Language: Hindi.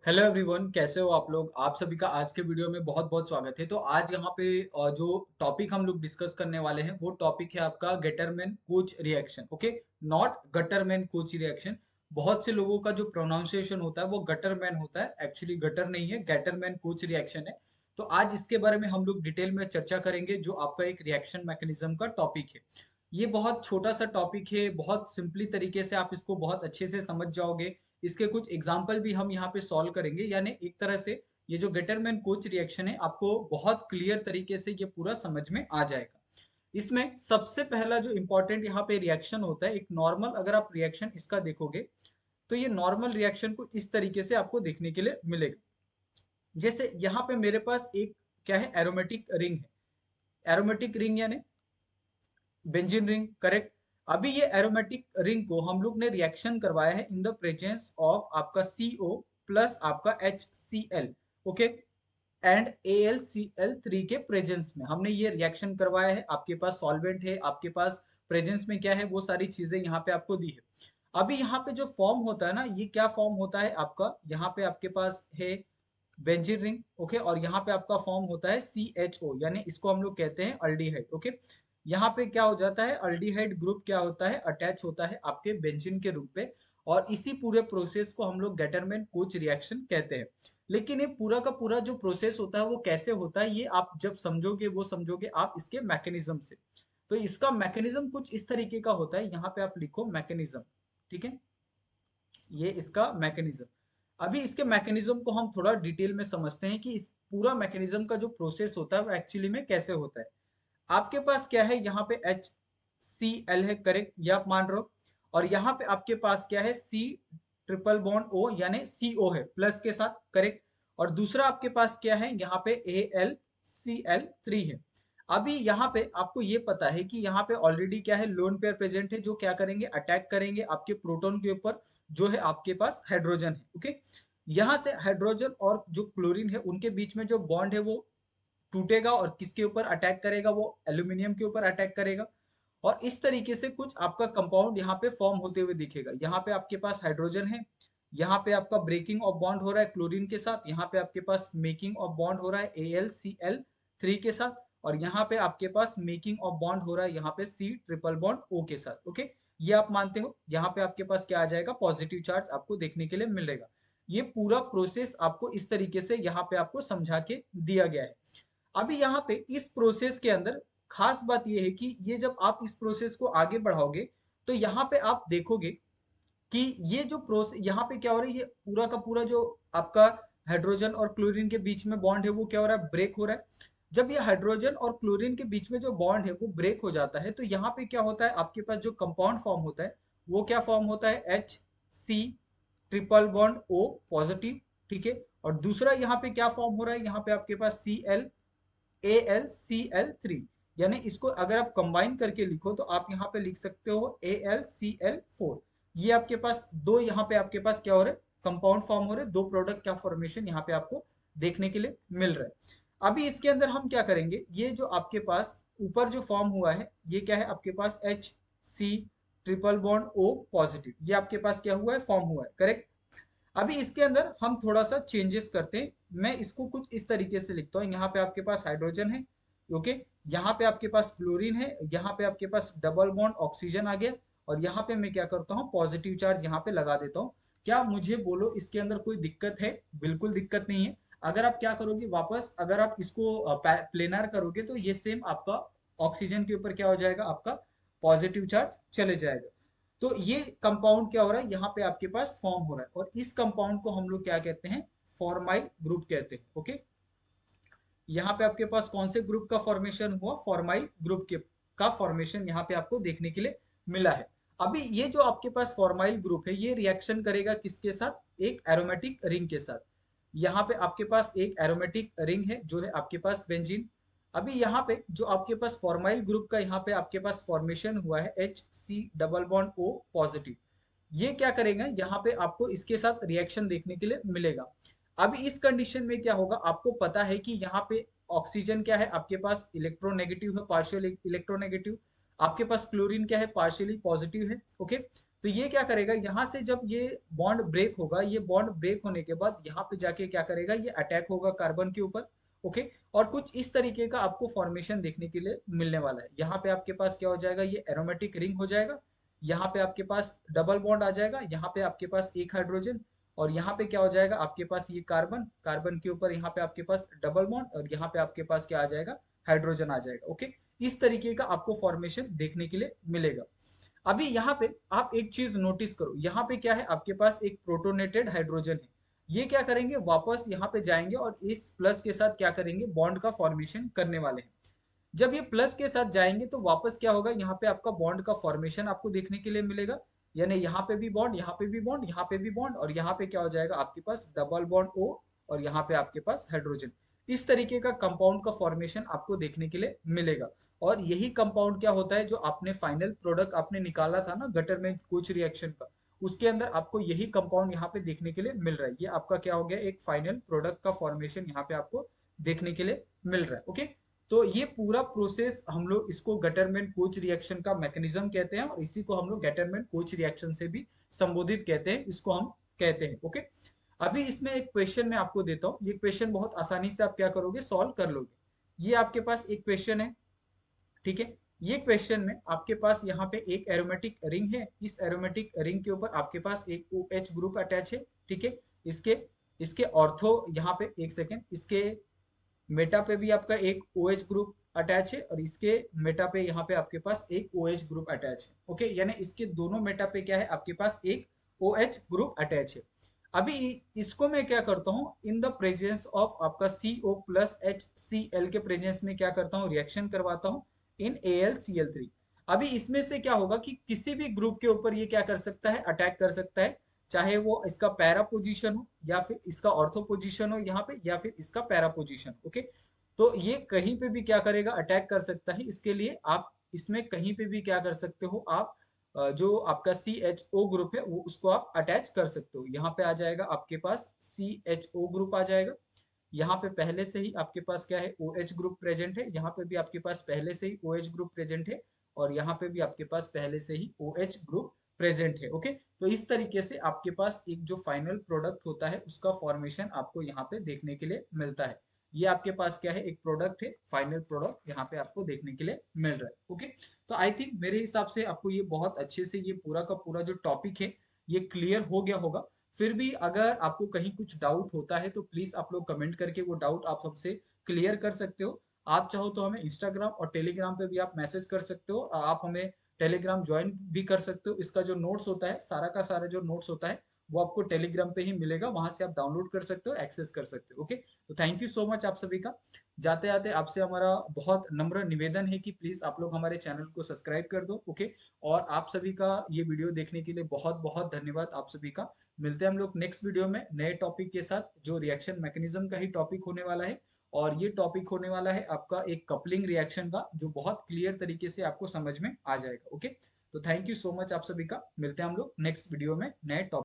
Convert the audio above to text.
हेलो एवरीवन, कैसे हो आप लोग। आप सभी का आज के वीडियो में बहुत बहुत स्वागत है। तो आज यहाँ पे जो टॉपिक हम लोग डिस्कस करने वाले हैं वो टॉपिक है आपका Gattermann coach reaction. Okay, not Gattermann coach reaction. बहुत से लोगों का जो प्रोनाउंसिएशन होता है वो गटरमैन होता है, एक्चुअली गटर नहीं है, गेटरमैन कोच रिएक्शन है। तो आज इसके बारे में हम लोग डिटेल में चर्चा करेंगे, जो आपका एक रिएक्शन मैकेनिज्म का टॉपिक है। ये बहुत छोटा सा टॉपिक है, बहुत सिंपली तरीके से आप इसको बहुत अच्छे से समझ जाओगे। इसके कुछ एग्जाम्पल भी हम यहाँ पे सॉल्व करेंगे, यानी एक तरह से ये जो गेटरमैन कोच रिएक्शन है आपको बहुत क्लियर तरीके से ये पूरा समझ में आ जाएगा। इसमें सबसे पहला जो इंपॉर्टेंट यहाँ पे रिएक्शन होता है, एक नॉर्मल अगर आप रिएक्शन इसका देखोगे तो ये नॉर्मल रिएक्शन को इस तरीके से आपको देखने के लिए मिलेगा। जैसे यहाँ पे मेरे पास एक क्या है, एरोमेटिक रिंग है। एरोमेटिक रिंग यानी बेंजीन रिंग, करेक्ट। अभी ये एरोमेटिक रिंग को हम लोग ने रिएक्शन करवाया है इन द प्रेजेंस ऑफ आपका CO प्लस आपका HCl। ओके, एंड AlCl3 के प्रेजेंस में हमने ये रिएक्शन करवाया है। आपके पास सॉल्वेंट है, आपके पास प्रेजेंस में क्या है, वो सारी चीजें यहाँ पे आपको दी है। अभी यहाँ पे जो फॉर्म होता है ना, ये क्या फॉर्म होता है आपका, यहाँ पे आपके पास है बेंजीन रिंग। ओके, और यहाँ पे आपका फॉर्म होता है CHO, यानी इसको हम लोग कहते हैं अल्डिहाइड। ओके, यहाँ पे क्या हो जाता है, अल्डिहाइड ग्रुप क्या होता है, अटैच होता है आपके बेंजीन के रूप पे। और इसी पूरे प्रोसेस को हम लोग गेटरमैन कोच रिएक्शन कहते हैं। लेकिन ये पूरा का पूरा जो प्रोसेस होता है वो कैसे होता है, ये आप जब समझोगे वो समझोगे आप इसके मैकेनिज्म से। तो इसका मैकेनिज्म कुछ इस तरीके का होता है, यहाँ पे आप लिखो मैकेनिज्म। ठीक है, ये इसका मैकेनिज्म। अभी इसके मैकेनिज्म को हम थोड़ा डिटेल में समझते हैं कि इस पूरा मैकेनिज्म का जो प्रोसेस होता है वो एक्चुअली में कैसे होता है। आपके पास क्या है, यहाँ पे HCl है, करेक्ट, ये आप मान रहे हो। और यहाँ पे आपके पास क्या है, C ट्रिपल बॉन्ड O यानी CO है प्लस के साथ, करेक्ट। और दूसरा आपके पास क्या है, यहाँ पे AlCl3 है। अभी यहाँ पे आपको ये पता है कि यहाँ पे ऑलरेडी क्या है, लोन पेयर प्रेजेंट है, जो क्या करेंगे, अटैक करेंगे आपके प्रोटॉन के ऊपर जो है आपके पास हाइड्रोजन है। ओके, यहाँ से हाइड्रोजन और जो क्लोरीन है उनके बीच में जो बॉन्ड है वो टूटेगा और किसके ऊपर अटैक करेगा, वो एल्यूमिनियम के ऊपर अटैक करेगा। और इस तरीके से कुछ आपका कंपाउंड यहाँ पे फॉर्म होते हुए दिखेगा। यहाँ पे आपके पास हाइड्रोजन है, यहाँ पे आपका ब्रेकिंग ऑफ बॉन्ड हो रहा है क्लोरीन के साथ, यहाँ पे आपके पास मेकिंग ऑफ बॉन्ड हो रहा है AlCl3 के साथ, और यहाँ पे आपके पास मेकिंग ऑफ बॉन्ड हो रहा है यहाँ पे C ट्रिपल बॉन्ड O के साथ। ओके, ये आप मानते हो। यहाँ पे आपके पास क्या आ जाएगा, पॉजिटिव चार्ज आपको देखने के लिए मिलेगा। ये पूरा प्रोसेस आपको इस तरीके से यहाँ पे आपको समझा के दिया गया है। अभी यहाँ पे इस प्रोसेस के अंदर खास बात यह है कि ये जब आप इस प्रोसेस को आगे बढ़ाओगे तो यहाँ पे आप देखोगे कि ये जो प्रोसेस यहाँ पे क्या हो रहा है, ये पूरा का पूरा जो आपका हाइड्रोजन और क्लोरीन के बीच में बॉन्ड है वो क्या हो रहा है, ब्रेक हो रहा है। जब ये हाइड्रोजन और क्लोरीन के बीच में जो बॉन्ड है वो ब्रेक हो जाता है तो यहाँ पे क्या होता है, आपके पास जो कंपाउंड फॉर्म होता है वो क्या फॉर्म होता है, HC triple bond O positive. ठीक है, और दूसरा यहाँ पे क्या फॉर्म हो रहा है, यहाँ पे आपके पास AlCl3, यानी इसको अगर आप कंबाइन करके लिखो तो आप यहाँ पे लिख सकते हो AlCl4। ये आपके पास दो, यहाँ पे आपके पास क्या हो रहा है, कंपाउंड फॉर्म हो रहे हैं, दो प्रोडक्ट का फॉर्मेशन यहाँ पे आपको देखने के लिए मिल रहा है। अभी इसके अंदर हम क्या करेंगे, ये जो आपके पास ऊपर जो फॉर्म हुआ है ये क्या है, आपके पास HC triple bond O positive, ये आपके पास क्या हुआ है, फॉर्म हुआ है, करेक्ट। अभी इसके अंदर हम थोड़ा सा चेंजेस करते हैं। मैं इसको कुछ इस तरीके से लिखता हूँ, यहाँ पे आपके पास हाइड्रोजन है। ओके, यहाँ पे आपके पास क्लोरीन है, यहाँ पे आपके पास डबल बॉन्ड ऑक्सीजन आ गया। और यहाँ पे मैं क्या करता हूँ, पॉजिटिव चार्ज यहाँ पे लगा देता हूँ। क्या मुझे बोलो इसके अंदर कोई दिक्कत है, बिल्कुल दिक्कत नहीं है। अगर आप क्या करोगे, वापस अगर आप इसको प्लेनर करोगे तो ये सेम आपका ऑक्सीजन के ऊपर क्या हो जाएगा, आपका पॉजिटिव चार्ज चले जाएगा। तो ये कंपाउंड क्या हो रहा है, यहाँ पे आपके पास फॉर्म हो रहा है, और इस कंपाउंड को हम लोग क्या कहते हैं, फॉर्माइल ग्रुप कहते हैं। ओके, यहाँ पे आपके पास कौन से ग्रुप का फॉर्मेशन हुआ, फॉर्माइल ग्रुप के का फॉर्मेशन यहाँ पे आपको देखने के लिए मिला है। अभी ये जो आपके पास फॉर्माइल ग्रुप है ये रिएक्शन करेगा किसके साथ, एक एरोमेटिक रिंग के साथ। यहाँ पे आपके पास एक एरोमेटिक रिंग है जो है आपके पास बेंजीन। अभी यहाँ पे जो आपके पास फॉर्माइल ग्रुप का यहाँ पे आपके पास फॉर्मेशन हुआ है HC double bond O positive, ये क्या करेगा, यहाँ पे आपको इसके साथ रिएक्शन देखने के लिए मिलेगा। अभी इस कंडीशन में क्या होगा, आपको पता है कि यहाँ पे ऑक्सीजन क्या है, आपके पास इलेक्ट्रोनेगेटिव है, पार्शियल इलेक्ट्रोनेगेटिव। आपके पास क्लोरीन क्या है, पार्शियली पॉजिटिव है। ओके, तो ये क्या करेगा, यहाँ से जब ये बॉन्ड ब्रेक होगा, ये बॉन्ड ब्रेक होने के बाद यहाँ पे जाके क्या करेगा, ये अटैक होगा कार्बन के ऊपर। ओके, और कुछ इस तरीके का आपको फॉर्मेशन देखने के लिए मिलने वाला है। यहाँ पे आपके पास क्या हो जाएगा, ये एरोमेटिक रिंग हो जाएगा। यहाँ पे आपके पास डबल बॉन्ड आ जाएगा, यहाँ पे आपके पास एक हाइड्रोजन, और यहाँ पे क्या हो जाएगा आपके पास, ये कार्बन, कार्बन के ऊपर यहाँ पे आपके पास डबल बॉन्ड, और यहाँ पे आपके पास क्या आ जाएगा, हाइड्रोजन आ जाएगा। ओके, इस तरीके का आपको फॉर्मेशन देखने के लिए मिलेगा। अभी यहाँ पे आप एक चीज नोटिस करो, यहाँ पे क्या है, आपके पास एक प्रोटोनेटेड हाइड्रोजन है। ये क्या करेंगे, वापस यहाँ पे जाएंगे और इस प्लस के साथ क्या करेंगे, बॉन्ड का फॉर्मेशन करने वाले हैं। जब ये प्लस के साथ जाएंगे तो वापस क्या होगा, यहाँ पे आपका बॉन्ड का फॉर्मेशन आपको देखने के लिए मिलेगा। यानी यहाँ पे भी बॉन्ड, यहाँ पे भी बॉन्ड, यहाँ पे भी बॉन्ड, और यहाँ पे क्या हो जाएगा आपके पास डबल बॉन्ड ओ, और यहाँ पे आपके पास हाइड्रोजन। इस तरीके का कंपाउंड का फॉर्मेशन आपको देखने के लिए मिलेगा। और यही कंपाउंड क्या होता है, जो आपने फाइनल प्रोडक्ट आपने निकाला था ना गटर में कुछ रिएक्शन का, उसके अंदर आपको यही कंपाउंड यहाँ पे देखने के लिए मिल रहा है। ये आपका क्या हो गया, एक फाइनल प्रोडक्ट का फॉर्मेशन यहाँ पे आपको देखने के लिए मिल रहा है। ओके, तो ये पूरा प्रोसेस हम लोग इसको गटरमैन कोच रिएक्शन का मैकेनिज्म कहते हैं, और इसी को हम लोग गटरमैन कोच रिएक्शन से भी संबोधित कहते हैं, इसको हम कहते हैं। ओके, अभी इसमें एक क्वेश्चन मैं आपको देता हूँ, ये क्वेश्चन बहुत आसानी से आप क्या करोगे, सॉल्व कर लोगे। ये आपके पास एक क्वेश्चन है, ठीक है। ये क्वेश्चन में आपके पास यहाँ पे एक एरोमेटिक रिंग है, इस एरोमेटिक रिंग के ऊपर आपके पास एक OH ग्रुप अटैच है, ठीक है। इसके इसके ऑर्थो, यहाँ पे एक सेकेंड, इसके मेटा पे भी आपका एक OH ग्रुप अटैच है, और इसके मेटा पे यहाँ पे आपके पास एक OH ग्रुप अटैच है। ओके, यानी इसके दोनों मेटा पे क्या है, आपके पास एक OH ग्रुप अटैच है। अभी इसको मैं क्या करता हूँ, इन द प्रेजेंस ऑफ आपका CO प्लस HCl के प्रेजेंस में क्या करता हूँ, रिएक्शन करवाता हूँ इन AlCl3। अभी इसमें से क्या होगा कि किसी भी ग्रुप के ऊपर ये क्या कर सकता है, अटैक कर सकता है। चाहे वो इसका पैरा पोजीशन हो, या फिर इसका ऑर्थो पोजीशन हो यहाँ पे, या फिर इसका पैरा पोजीशन। ओके, तो ये कहीं पे भी क्या करेगा, अटैक कर सकता है। इसके लिए आप इसमें कहीं पे भी क्या कर सकते हो, आप जो आपका CHO ग्रुप है वो उसको आप अटैच कर सकते हो। यहाँ पे आ जाएगा आपके पास CHO ग्रुप आ जाएगा। यहाँ पे पहले से ही आपके पास क्या है, OH ग्रुप प्रेजेंट है। यहाँ पे भी आपके पास पहले से ही OH ग्रुप प्रेजेंट है, और यहाँ पे भी आपके पास पहले से ही OH ग्रुप प्रेजेंट है। ओके, तो इस तरीके से आपके पास एक जो फाइनल प्रोडक्ट होता है उसका फॉर्मेशन आपको यहाँ पे देखने के लिए मिलता है। ये आपके पास क्या है, एक प्रोडक्ट है, फाइनल प्रोडक्ट यहाँ पे आपको देखने के लिए मिल रहा है। ओके, तो आई थिंक मेरे हिसाब से आपको ये बहुत अच्छे से ये पूरा का पूरा जो टॉपिक है ये क्लियर हो गया होगा। फिर भी अगर आपको कहीं कुछ डाउट होता है तो प्लीज आप लोग कमेंट करके वो डाउट आप हमसे क्लियर कर सकते हो। आप चाहो तो हमें इंस्टाग्राम और टेलीग्राम पे भी आप मैसेज कर सकते हो, और आप हमें टेलीग्राम ज्वाइन भी कर सकते हो। इसका जो नोट्स होता है, सारा का सारा जो नोट्स होता है वो आपको टेलीग्राम पे ही मिलेगा, वहां से आप डाउनलोड कर सकते हो, एक्सेस कर सकते हो। ओके, तो थैंक यू सो मच आप सभी का। जाते जाते आपसे हमारा बहुत नम्र निवेदन है कि प्लीज आप लोग हमारे चैनल को सब्सक्राइब कर दो। ओके, और आप सभी का ये वीडियो देखने के लिए बहुत बहुत धन्यवाद आप सभी का। मिलते हैं हम लोग नेक्स्ट वीडियो में नए टॉपिक के साथ, जो रिएक्शन मैकेनिज्म का ही टॉपिक होने वाला है। और ये टॉपिक होने वाला है आपका एक कपलिंग रिएक्शन का, जो बहुत क्लियर तरीके से आपको समझ में आ जाएगा। ओके, तो थैंक यू सो मच आप सभी का। मिलते हैं हम लोग नेक्स्ट वीडियो में नए टॉपिक।